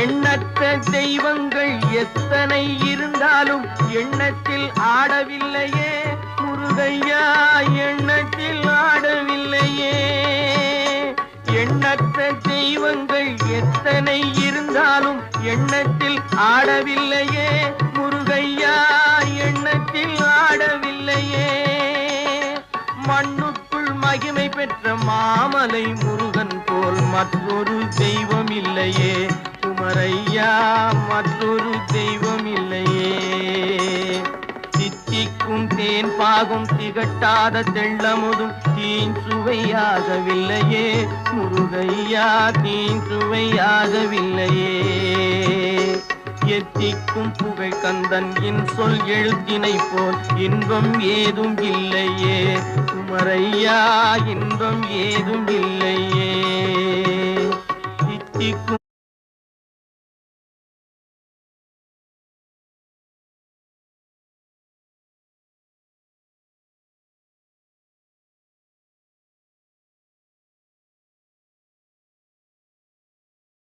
எண்ணற்ற தெய்வங்கள் எத்தனை இருந்தாலும் எண்ணத்தில் ஆடவில்லையே முருகையா, எண்ணத்தில் ஆடவில்லையே. எண்ணற்ற தெய்வங்கள் எத்தனை இருந்தாலும் எண்ணத்தில் ஆடவில்லையே முருகையா, எண்ணத்தில் ஆடவில்லையே. மண்ணுக்குள் மகிமை பெற்ற மாமலை முருகன் போல் மற்றொரு தெய்வம் இல்லையே குமரையா, மற்றொரு தெய்வம் இல்லையே. தித்திக்கும் தேன் பாகும் திகட்டாத தெள்ளமுதும் தீன் சுவையாகவில்லையே முருகையா, தீன் சுவையாகவில்லையே. எத்திக்கும் புகழ் கந்தன் என் சொல் எழுத்தினை போல் இன்பம் ஏதும் இல்லையே குமரையா, இன்பம் ஏதும் இல்லையே. தித்திக்கும்